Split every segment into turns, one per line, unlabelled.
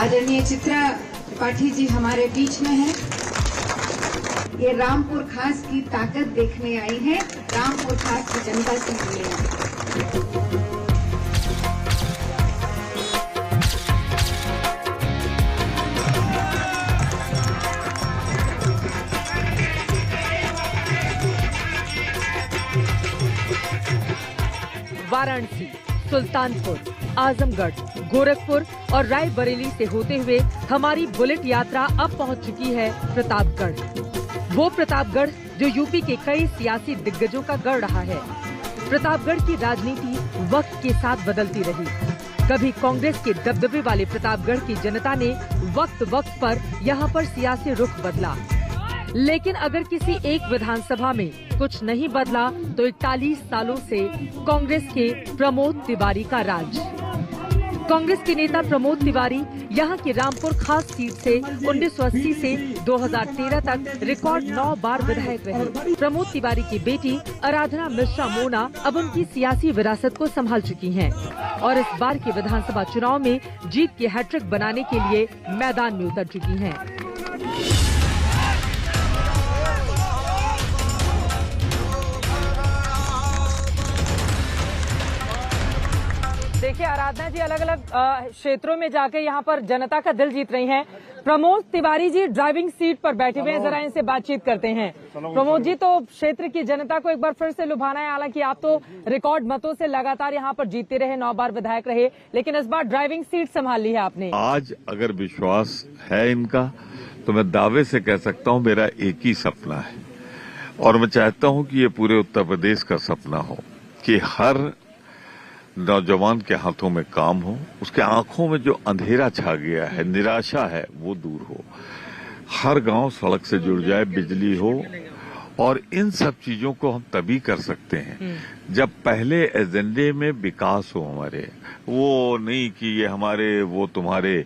आदरणीय चित्रा त्रिपाठी जी हमारे बीच में हैं। ये रामपुर खास की ताकत देखने आई है, रामपुर खास की जनता से मिलने आई है।
वाराणसी, सुल्तानपुर, आजमगढ़, गोरखपुर और रायबरेली से होते हुए हमारी बुलेट यात्रा अब पहुंच चुकी है प्रतापगढ़। वो प्रतापगढ़ जो यूपी के कई सियासी दिग्गजों का गढ़ रहा है। प्रतापगढ़ की राजनीति वक्त के साथ बदलती रही। कभी कांग्रेस के दबदबे वाले प्रतापगढ़ की जनता ने वक्त वक्त पर यहाँ पर सियासी रुख बदला, लेकिन अगर किसी एक विधानसभा में कुछ नहीं बदला तो 41 सालों से कांग्रेस के प्रमोद तिवारी का राज। कांग्रेस के नेता प्रमोद तिवारी यहाँ की रामपुर खास सीट से 1980 से 2013 तक रिकॉर्ड 9 बार विधायक रहे। प्रमोद तिवारी की बेटी आराधना मिश्रा मोना अब उनकी सियासी विरासत को संभाल चुकी हैं और इस बार के विधानसभा चुनाव में जीत की हैट्रिक बनाने के लिए मैदान में उतर चुकी हैं। देखिए, आराधना जी अलग अलग क्षेत्रों में जाके यहाँ पर जनता का दिल जीत रही हैं। प्रमोद तिवारी जी ड्राइविंग सीट पर बैठे हुए हैं, जरा इनसे बातचीत करते हैं। प्रमोद जी, तो क्षेत्र की जनता को एक बार फिर से लुभाना है। हालांकि आप तो रिकॉर्ड मतों से लगातार यहाँ पर जीतते रहे, 9 बार विधायक रहे, लेकिन इस बार ड्राइविंग सीट संभाल ली है आपने।
आज अगर विश्वास है इनका तो मैं दावे से कह सकता हूँ मेरा एक ही सपना है और मैं चाहता हूँ कि ये पूरे उत्तर प्रदेश का सपना हो कि हर नौजवान के हाथों में काम हो, उसके आंखों में जो अंधेरा छा गया है, निराशा है, वो दूर हो, हर गांव सड़क से जुड़ जाए, बिजली हो। और इन सब चीजों को हम तभी कर सकते हैं जब पहले एजेंडे में विकास हो हमारे, वो नहीं कि ये हमारे वो तुम्हारे।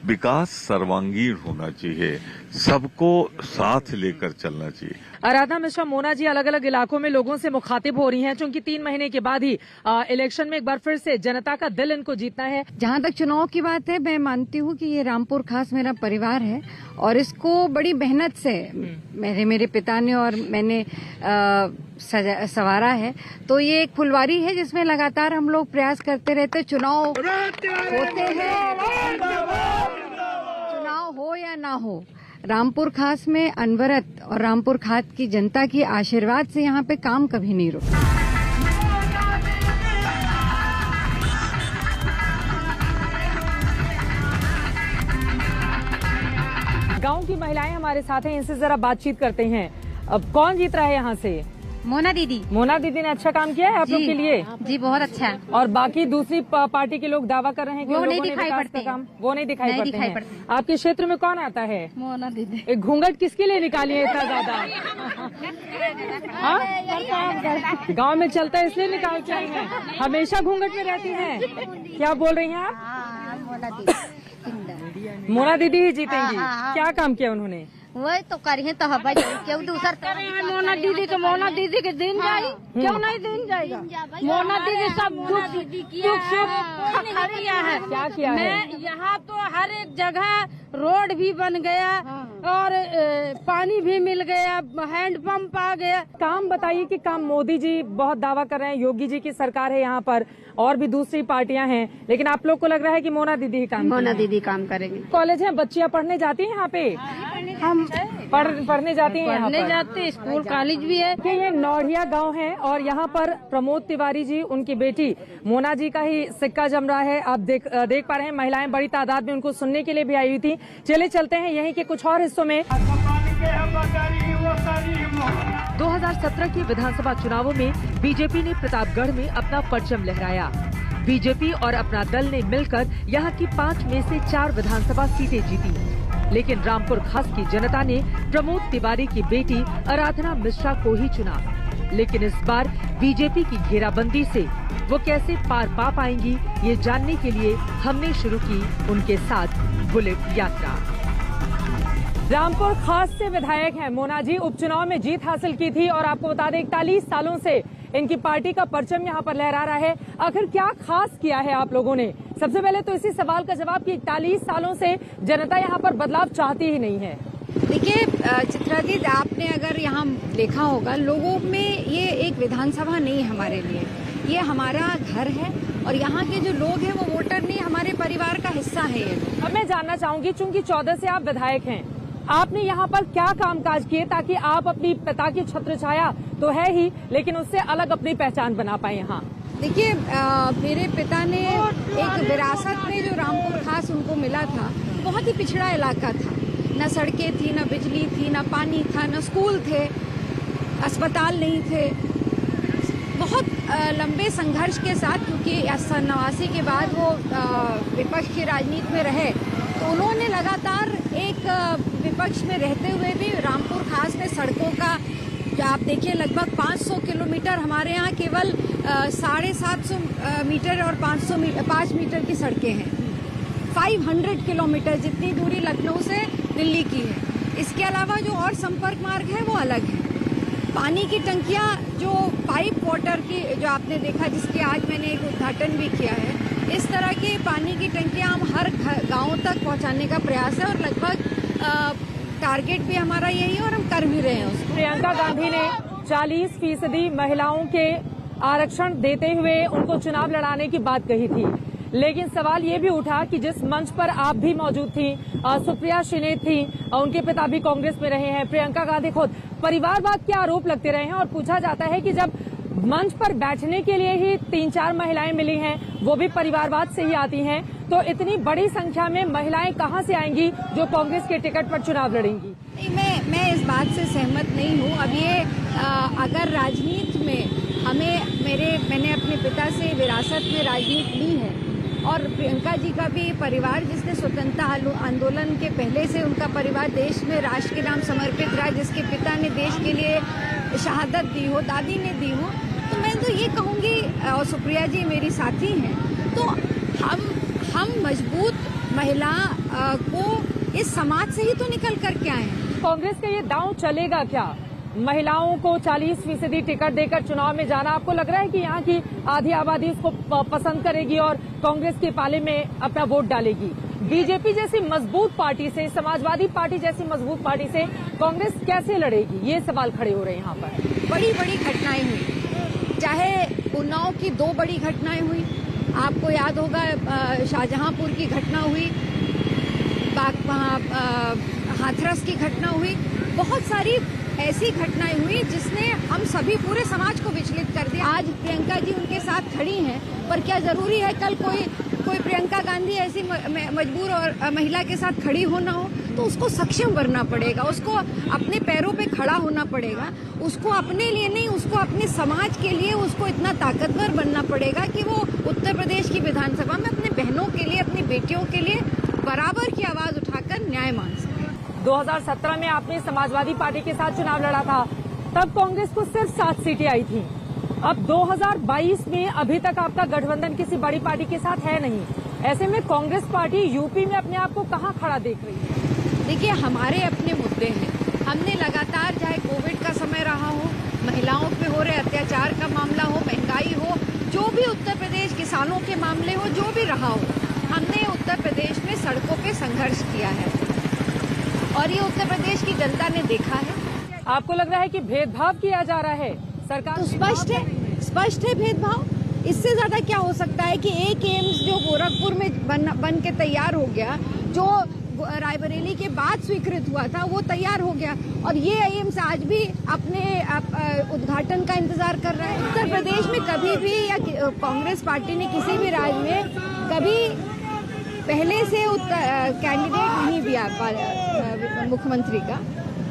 विकास सर्वांगीण होना चाहिए, सबको साथ लेकर चलना चाहिए।
आराधना मिश्रा मोना जी अलग अलग इलाकों में लोगों से मुखातिब हो रही हैं, क्योंकि 3 महीने के बाद ही इलेक्शन में एक बार फिर से जनता का दिल इनको जीतना है।
जहां तक चुनाव की बात है, मैं मानती हूं कि ये रामपुर खास मेरा परिवार है और इसको बड़ी मेहनत से मेरे पिता ने और मैंने सवारा है। तो ये एक फुलवारी है जिसमें लगातार हम लोग प्रयास करते रहते। चुनाव होते हैं, चुनाव हो या ना हो, रामपुर खास में अनवरत और रामपुर खास की जनता की आशीर्वाद से यहाँ पे काम कभी नहीं रुका।
गांव की महिलाएं हमारे साथ हैं, इनसे जरा बातचीत करते हैं। अब कौन जीत रहा है यहाँ से?
मोना दीदी।
मोना दीदी ने अच्छा काम किया है आप लोग के लिए?
जी, बहुत अच्छा।
और बाकी दूसरी पार्टी के लोग दावा कर रहे हैं कि
वो नहीं दिखाई पड़ते
काम, वो नहीं दिखाई पड़ते हैं। आपके क्षेत्र में कौन आता है?
मोना दीदी।
एक घूंघट किसके लिए निकाली है इतना ज्यादा? गांव में चलता है इसलिए निकाल के आई हैं। हमेशा घूंघट में रहती हैं। क्या बोल रही हैं आप? मोना दीदी ही जीतेंगी। क्या काम किया उन्होंने?
वही तो करिए तो हवा क्यों दूसर मोना दीदी के दिन जाई, क्यों नहीं दिन जाएगा? मोना दीदी सब है।
क्या किया है?
यहाँ तो हर एक जगह रोड भी बन गया और पानी भी मिल गया, हैंडपंप आ गया।
काम बताइए कि काम मोदी जी बहुत दावा कर रहे हैं, योगी जी की सरकार है यहाँ पर और भी दूसरी पार्टियां हैं, लेकिन आप लोग को लग रहा है कि मोना दीदी ही
मोना दीदी काम करेंगे।
कॉलेज है, बच्चियां पढ़ने जाती हैं यहाँ पे?
हम
पढ़ने जाती हैं,
पढ़ने जाते, स्कूल कॉलेज भी है।
कि ये नौढ़िया गांव है और यहाँ पर प्रमोद तिवारी जी, उनकी बेटी मोना जी का ही सिक्का जम रहा है। आप देख पा रहे हैं, महिलाएं बड़ी तादाद में उनको सुनने के लिए भी आई हुई थी। चले चलते हैं यहीं के कुछ और हिस्सों में। 2017 के विधानसभा चुनावों में बीजेपी ने प्रतापगढ़ में अपना परचम लहराया। बीजेपी और अपना दल ने मिलकर यहाँ की 5 में से 4 विधानसभा सीटें जीती, लेकिन रामपुर खास की जनता ने प्रमोद तिवारी की बेटी आराधना मिश्रा को ही चुना। लेकिन इस बार बीजेपी की घेराबंदी से वो कैसे पार पा पाएंगी, ये जानने के लिए हमने शुरू की उनके साथ बुलेट यात्रा। रामपुर खास से विधायक हैं मोना जी, उपचुनाव में जीत हासिल की थी और आपको बता दें 41 सालों से इनकी पार्टी का परचम यहाँ पर लहरा रहा है। आखिर क्या खास किया है आप लोगों ने? सबसे पहले तो इसी सवाल का जवाब कि 41 सालों से जनता यहाँ पर बदलाव चाहती ही नहीं है।
देखिए चित्रा दी, आपने अगर यहाँ देखा होगा, लोगों में ये एक विधानसभा नहीं है हमारे लिए, ये हमारा घर है और यहाँ के जो लोग हैं वो वोटर नहीं, हमारे परिवार का हिस्सा है ये।
अब मैं जानना चाहूंगी, चूंकि 14 से आप विधायक हैं, आपने यहाँ पर क्या कामकाज किए ताकि आप अपनी पिता की छत्र छाया तो है ही, लेकिन उससे अलग अपनी पहचान बना पाए यहाँ?
देखिए मेरे पिता ने एक विरासत में जो रामपुर खास उनको मिला था, बहुत ही पिछड़ा इलाका था, न सड़कें थी, न बिजली थी, न पानी था, न स्कूल थे, अस्पताल नहीं थे। बहुत लंबे संघर्ष के साथ, क्योंकि 89 के बाद वो विपक्ष की राजनीति में रहे, तो उन्होंने लगातार एक विपक्ष में रहते हुए भी रामपुर खास में सड़कों का, जो आप देखिए लगभग 500 किलोमीटर, हमारे यहाँ केवल 750 मीटर और 5 मीटर की सड़कें हैं। 500 किलोमीटर जितनी दूरी लखनऊ से दिल्ली की है। इसके अलावा जो और संपर्क मार्ग है वो अलग है। पानी की टंकियां, जो पाइप वाटर की जो आपने देखा, जिसकी आज मैंने एक उद्घाटन भी किया है, इस तरह की पानी की टंकियां हम हर गांव तक पहुंचाने का प्रयास है और लगभग टारगेट भी हमारा यही है और हम कर भी रहे हैं उसको।
प्रियंका गांधी ने 40% महिलाओं के आरक्षण देते हुए उनको चुनाव लड़ाने की बात कही थी, लेकिन सवाल ये भी उठा कि जिस मंच पर आप भी मौजूद थी, सुप्रिया श्रीनेत थी, उनके पिता भी कांग्रेस में रहे हैं, प्रियंका गांधी खुद, परिवारवाद के आरोप लगते रहे हैं और पूछा जाता है कि जब मंच पर बैठने के लिए ही 3-4 महिलाएं मिली हैं, वो भी परिवारवाद से ही आती हैं, तो इतनी बड़ी संख्या में महिलाएं कहां से आएंगी जो कांग्रेस के टिकट पर चुनाव लड़ेंगी?
नहीं, मैं इस बात से सहमत नहीं हूँ। अब ये अगर राजनीति में मैंने अपने पिता से विरासत में राजनीति ली है और प्रियंका जी का भी परिवार, जिसने स्वतंत्रता आंदोलन के पहले से उनका परिवार देश में राष्ट्र के नाम समर्पित रहा, जिसके पिता ने देश के लिए शहादत दी हो, दादी ने दी हो, तो मैं तो ये कहूँगी, और सुप्रिया जी मेरी साथी हैं, तो हम मजबूत महिला को इस समाज से ही तो निकल कर के आए हैं।
कांग्रेस का ये दांव चलेगा क्या? महिलाओं को 40% टिकट देकर चुनाव में जाना, आपको लग रहा है कि यहाँ की आधी आबादी उसको पसंद करेगी और कांग्रेस के पाले में अपना वोट डालेगी? बीजेपी जैसी मजबूत पार्टी से, समाजवादी पार्टी जैसी मजबूत पार्टी से कांग्रेस कैसे लड़ेगी? ये सवाल खड़े हो रहे हैं यहाँ पर।
बड़ी बड़ी घटनाएं हुई, चाहे उन्नाव की 2 बड़ी घटनाएं हुई, आपको याद होगा शाहजहांपुर की घटना हुई, हाथरस की घटना हुई, बहुत सारी ऐसी घटनाएं हुई जिसने हम सभी पूरे समाज को विचलित कर दिया। आज प्रियंका जी उनके साथ खड़ी हैं, पर क्या जरूरी है कल कोई प्रियंका गांधी ऐसी मजबूर और महिला के साथ खड़ी हो ना हो? तो उसको सक्षम बनना पड़ेगा, उसको अपने पैरों पे खड़ा होना पड़ेगा, उसको अपने लिए नहीं, उसको अपने समाज के लिए उसको इतना ताकतवर बनना पड़ेगा कि वो उत्तर प्रदेश की विधानसभा में अपने बहनों के लिए, अपनी बेटियों के लिए बराबर की आवाज उठाकर न्याय मांग सके।
2017 में आपने समाजवादी पार्टी के साथ चुनाव लड़ा था, तब कांग्रेस को सिर्फ 7 सीटें आई थी। अब 2022 में अभी तक आपका गठबंधन किसी बड़ी पार्टी के साथ है नहीं, ऐसे में कांग्रेस पार्टी यूपी में अपने आप को कहां खड़ा देख रही है?
देखिए, हमारे अपने मुद्दे हैं। हमने लगातार, चाहे कोविड का समय रहा हो, महिलाओं पे हो रहे अत्याचार का मामला हो, महंगाई हो, जो भी उत्तर प्रदेश किसानों के मामले हो, जो भी रहा हो, हमने उत्तर प्रदेश में सड़कों पे संघर्ष किया है और ये उत्तर प्रदेश की जनता ने देखा है।
आपको लग रहा है कि भेदभाव किया जा रहा है सरकार?
तो स्पष्ट है भेदभाव। इससे ज्यादा क्या हो सकता है कि एक एम्स जो गोरखपुर में बन के तैयार हो गया, जो रायबरेली के बाद स्वीकृत हुआ था, वो तैयार हो गया और ये एम्स आज भी अपने उद्घाटन का इंतजार कर रहा है। उत्तर प्रदेश में कभी भी या कांग्रेस पार्टी ने किसी भी राज्य में कभी पहले से कैंडिडेट नहीं दिया मुख्यमंत्री का,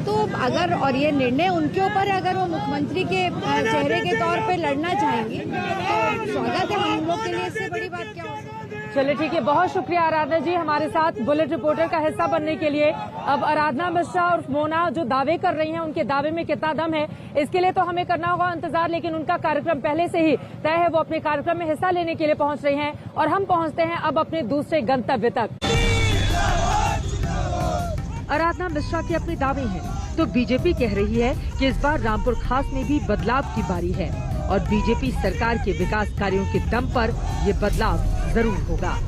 तो अगर, और ये निर्णय उनके ऊपर, अगर वो मुख्यमंत्री के चेहरे के तौर पे लड़ना चाहेंगे तो स्वागत है, हम लोग के लिए इससे बड़ी बात क्या हो सकती है।
चलिए ठीक है, बहुत शुक्रिया आराधना जी हमारे साथ बुलेट रिपोर्टर का हिस्सा बनने के लिए। अब आराधना मिश्रा और मोना जो दावे कर रही हैं, उनके दावे में कितना दम है, इसके लिए तो हमें करना होगा इंतजार, लेकिन उनका कार्यक्रम पहले से ही तय है। वो अपने कार्यक्रम में हिस्सा लेने के लिए पहुंच रही हैं और हम पहुंचते हैं अब अपने दूसरे गंतव्य तक। आराधना मिश्रा के अपने दावे हैं तो बीजेपी कह रही है कि इस बार रामपुर खास में भी बदलाव की बारी है। और बीजेपी सरकार के विकास कार्यों के दम पर ये बदलाव जरूर होगा।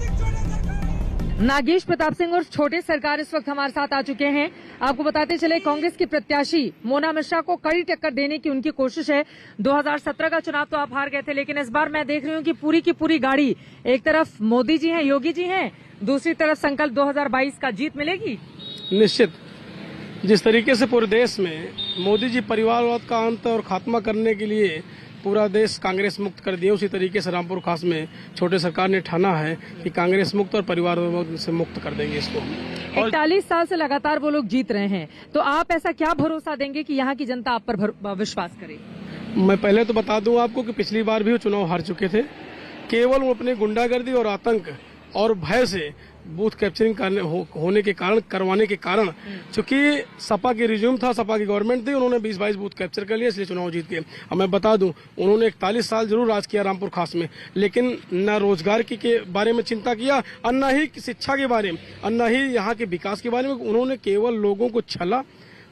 नागेश प्रताप सिंह और छोटे सरकार इस वक्त हमारे साथ आ चुके हैं। आपको बताते चले, कांग्रेस की प्रत्याशी मोना मिश्रा को कड़ी टक्कर देने की उनकी कोशिश है। 2017 का चुनाव तो आप हार गए थे, लेकिन इस बार मैं देख रही हूँ कि पूरी की पूरी गाड़ी, एक तरफ मोदी जी हैं, योगी जी हैं, दूसरी तरफ संकल्प 2022 का। जीत मिलेगी
निश्चित। जिस तरीके से पूरे देश में मोदी जी परिवारवाद का अंत और खात्मा करने के लिए पूरा देश कांग्रेस मुक्त कर दिया, उसी तरीके से रामपुर खास में छोटे सरकार ने ठाना है कि कांग्रेस मुक्त और परिवारवाद से मुक्त कर देंगे इसको।
41 साल से लगातार वो लोग जीत रहे हैं, तो आप ऐसा क्या भरोसा देंगे कि यहाँ की जनता आप पर विश्वास करे?
मैं पहले तो बता दूं आपको कि पिछली बार भी वो चुनाव हार चुके थे। केवल वो अपनी गुंडागर्दी और आतंक और भय से बूथ कैप्चरिंग करवाने के कारण चूंकि सपा की रिज्यूम था, सपा की गवर्नमेंट थी, उन्होंने 20-22 बूथ कैप्चर कर लिया, इसलिए चुनाव जीत गए। अब मैं बता दूं, उन्होंने 41 साल जरूर राज किया रामपुर खास में, लेकिन न रोजगार के बारे में चिंता किया, और न ही शिक्षा के बारे में, और न ही यहाँ के विकास के बारे में। उन्होंने केवल लोगों को छला,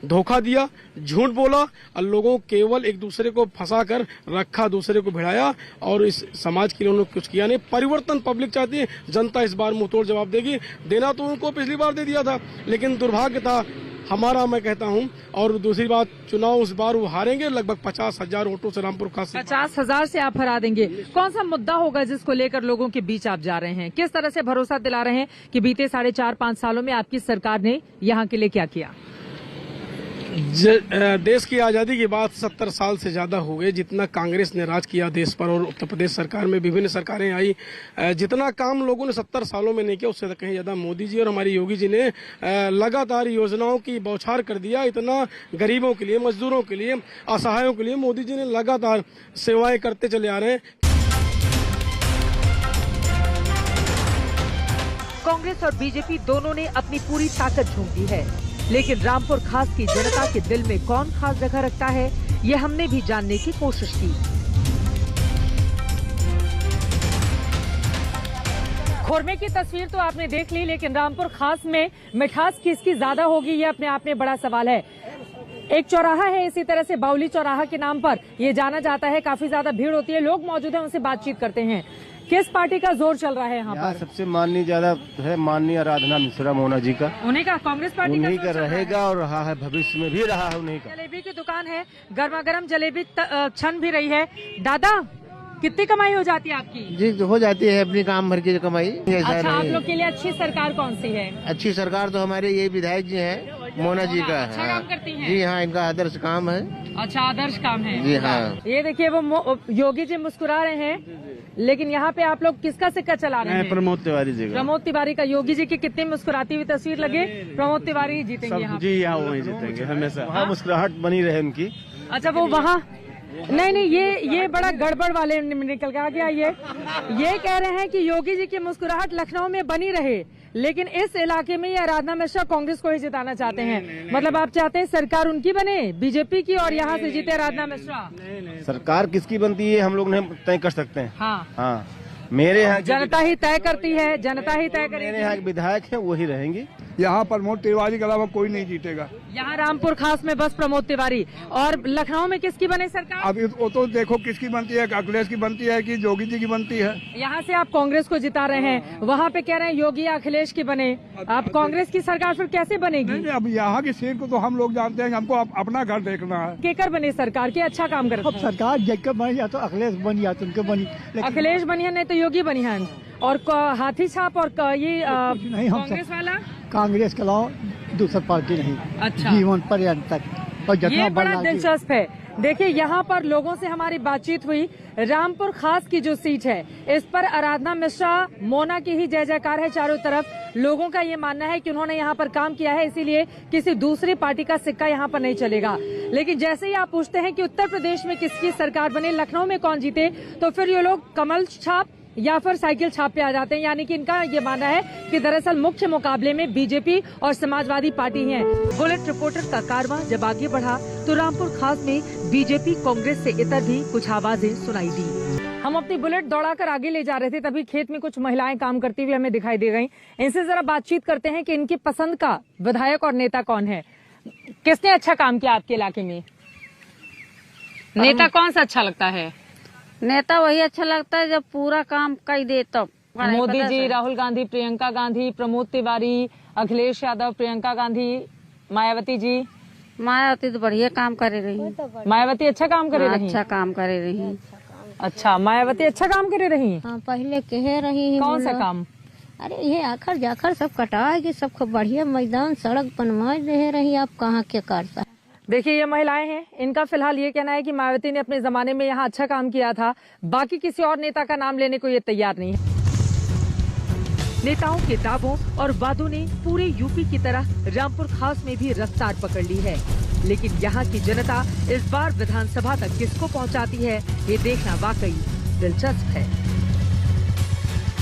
धोखा दिया, झूठ बोला और लोगों को केवल एक दूसरे को फंसा कर रखा, दूसरे को भिड़ाया, और इस समाज के लिए उन्होंने कुछ किया नहीं। परिवर्तन पब्लिक चाहती है, जनता इस बार मुंहतोड़ जवाब देगी। देना तो उनको पिछली बार दे दिया था, लेकिन दुर्भाग्य था हमारा, मैं कहता हूं। और दूसरी बात, चुनाव इस बार वो हारेंगे लगभग 50,000 वोटों से रामपुर खास।
50,000 से आप हरा देंगे। कौन सा मुद्दा होगा जिसको लेकर लोगों के बीच आप जा रहे हैं? किस तरह से भरोसा दिला रहे हैं कि बीते 4.5-5 सालों में आपकी सरकार ने यहाँ के लिए क्या किया?
देश की आजादी के बाद 70 साल से ज्यादा हो गए जितना कांग्रेस ने राज किया देश पर, और उत्तर प्रदेश सरकार में विभिन्न सरकारें आई, जितना काम लोगों ने 70 सालों में नहीं किया उससे कहीं ज्यादा मोदी जी और हमारी योगी जी ने लगातार योजनाओं की बौछार कर दिया। इतना गरीबों के लिए, मजदूरों के लिए, असहायों के लिए मोदी जी ने लगातार सेवाएं करते चले आ रहे हैं।
कांग्रेस और बीजेपी दोनों ने अपनी पूरी ताकत झोंक दी है, लेकिन रामपुर खास की जनता के दिल में कौन खास जगह रखता है, ये हमने भी जानने की कोशिश की। खुरमे की तस्वीर तो आपने देख ली, लेकिन रामपुर खास में मिठास किसकी ज्यादा होगी, ये अपने आप में बड़ा सवाल है। एक चौराहा है, इसी तरह से बाउली चौराहा के नाम पर ये जाना जाता है। काफी ज्यादा भीड़ होती है, लोग मौजूद हैं, उनसे बातचीत करते हैं। किस पार्टी का जोर चल रहा है यहाँ पर?
सबसे माननीय ज्यादा है माननीय आराधना मिश्रा मोना जी का।
उन्हीं का, कांग्रेस पार्टी
उन्हीं का रहेगा और रहा है, भविष्य में भी रहा है उन्हीं का।
जलेबी की दुकान है, गर्मा गर्म जलेबी छन भी रही है। दादा, कितनी कमाई हो जाती है आपकी?
जी हो जाती है अपनी काम भर की कमाई।
अच्छा, आप लोग के लिए अच्छी सरकार कौन सी है?
अच्छी सरकार तो हमारे ये विधायक जी हैं, मोना जी का।
अच्छा काम करती हैं?
जी हाँ, इनका आदर्श काम है।
अच्छा, आदर्श काम है
जी हाँ।
ये देखिए, वो योगी जी मुस्कुरा रहे हैं, लेकिन यहाँ पे आप लोग किसका सिक्का चला रहे हैं?
प्रमोद तिवारी जी का।
प्रमोद तिवारी का। योगी जी की कितनी मुस्कुराती हुई तस्वीर लगे, प्रमोद तिवारी जीतेंगे यहाँ?
जी हाँ, वही जीतेंगे हमेशा। वहाँ मुस्कुराहट बनी रहे उनकी।
अच्छा, वो वहाँ नहीं, ये बड़ा गड़बड़ वाले निकल गया। ये कह रहे हैं कि योगी जी की मुस्कुराहट लखनऊ में बनी रहे, लेकिन इस इलाके में ये आराधना मिश्रा कांग्रेस को ही जिताना चाहते हैं। मतलब आप चाहते हैं सरकार उनकी बने, बीजेपी की, और यहाँ से जीते आराधना मिश्रा?
सरकार किसकी बनती है हम लोग नहीं तय कर सकते हैं।
हाँ,
मेरे यहाँ
जनता ही तय करती है, जनता ही तय करेगी।
मेरे यहाँ विधायक है, वही रहेंगी।
यहाँ प्रमोद तिवारी के अलावा कोई नहीं जीतेगा।
यहाँ रामपुर खास में बस प्रमोद तिवारी। और लखनऊ में किसकी बने सरकार?
अब वो तो देखो किसकी बनती है, अखिलेश की बनती है कि योगी जी की बनती है।
यहाँ से आप कांग्रेस को जिता रहे हैं, वहाँ पे कह रहे हैं योगी अखिलेश की बने। आप कांग्रेस की सरकार फिर कैसे बनेगी?
नहीं, अब यहाँ की सीट को तो हम लोग जानते हैं, हमको अपना घर देखना है।
केकर बने सरकार की? अच्छा काम करते हैं।
सरकार जगह बनी या तो अखिलेश बनी या तो उनके बनी।
अखिलेश बनी है, नहीं तो योगी बनी है। और हाथी छाप और ये कांग्रेस वाला?
कांग्रेस के अलावा दूसरी पार्टी नहीं।
अच्छा,
जीवन पर्यंत तक। और
ये बड़ा दिलचस्प है। देखिए, यहाँ पर लोगों से हमारी बातचीत हुई। रामपुर खास की जो सीट है, इस पर आराधना मिश्रा मोना की ही जय जयकार है चारों तरफ। लोगों का ये मानना है कि उन्होंने यहाँ पर काम किया है, इसीलिए किसी दूसरी पार्टी का सिक्का यहाँ पर नहीं चलेगा। लेकिन जैसे ही आप पूछते हैं कि उत्तर प्रदेश में किसकी सरकार बने, लखनऊ में कौन जीते, तो फिर ये लोग कमल छाप या फिर साइकिल छाप पे आ जाते हैं। यानी कि इनका ये मानना है कि दरअसल मुख्य मुकाबले में बीजेपी और समाजवादी पार्टी हैं। बुलेट रिपोर्टर का कारवां जब आगे बढ़ा तो रामपुर खास में बीजेपी कांग्रेस से इतर भी कुछ आवाजें सुनाई दी। हम अपनी बुलेट दौड़ाकर आगे ले जा रहे थे, तभी खेत में कुछ महिलाएं काम करती हुई हमें दिखाई दे गयी। इनसे जरा बातचीत करते हैं कि इनकी पसंद का विधायक और नेता कौन है। किसने अच्छा काम किया आपके इलाके में? नेता कौन सा अच्छा लगता है?
नेता वही अच्छा लगता है जब पूरा काम कर दे तब।
मोदी जी, राहुल गांधी, प्रियंका गांधी, प्रमोद तिवारी, अखिलेश यादव, प्रियंका गांधी, मायावती जी।
मायावती तो बढ़िया काम करे रही।
मायावती अच्छा काम करे रही।
अच्छा काम करे रही।
अच्छा, मायावती अच्छा काम करे रही।
हाँ, पहले कह रही है।
कौन सा काम?
अरे ये आखिर जाकर सब कटाएगी, सब बढ़िया मैदान सड़क बनवा दे रही। आप कहाँ क्या करता?
देखिए, ये महिलाएं हैं, इनका फिलहाल ये कहना है कि मायावती ने अपने जमाने में यहाँ अच्छा काम किया था, बाकी किसी और नेता का नाम लेने को ये तैयार नहीं है। नेताओं के दावों और वादों ने पूरे यूपी की तरह रामपुर खास में भी रफ्तार पकड़ ली है, लेकिन यहाँ की जनता इस बार विधानसभा तक किसको पहुँचाती है, ये देखना वाकई दिलचस्प है।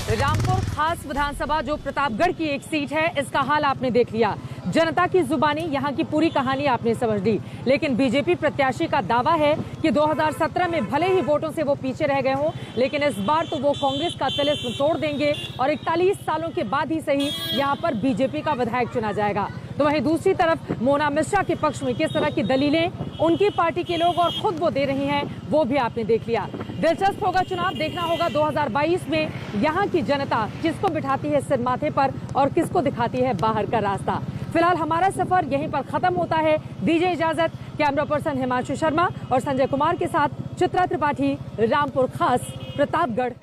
रामपुर खास विधानसभा जो प्रतापगढ़ की एक सीट है, इसका हाल आपने देख लिया। जनता की जुबानी यहाँ की पूरी कहानी आपने समझ ली, लेकिन बीजेपी प्रत्याशी का दावा है कि 2017 में भले ही वोटों से वो पीछे रह गए हों, लेकिन इस बार तो वो कांग्रेस का तिलिस्म तोड़ देंगे और 41 सालों के बाद ही सही यहाँ पर बीजेपी का विधायक चुना जाएगा। तो वहीं दूसरी तरफ मोना मिश्रा के पक्ष में किस तरह की दलीलें उनकी पार्टी के लोग और खुद वो दे रही हैं, वो भी आपने देख लिया। दिलचस्प होगा चुनाव, देखना होगा 2022 में यहाँ की जनता किसको बिठाती है सिर माथे पर और किसको दिखाती है बाहर का रास्ता। फिलहाल हमारा सफर यहीं पर खत्म होता है। दीजिए इजाजत। कैमरा पर्सन हिमांशु शर्मा और संजय कुमार के साथ चित्रा त्रिपाठी, रामपुर खास, प्रतापगढ़।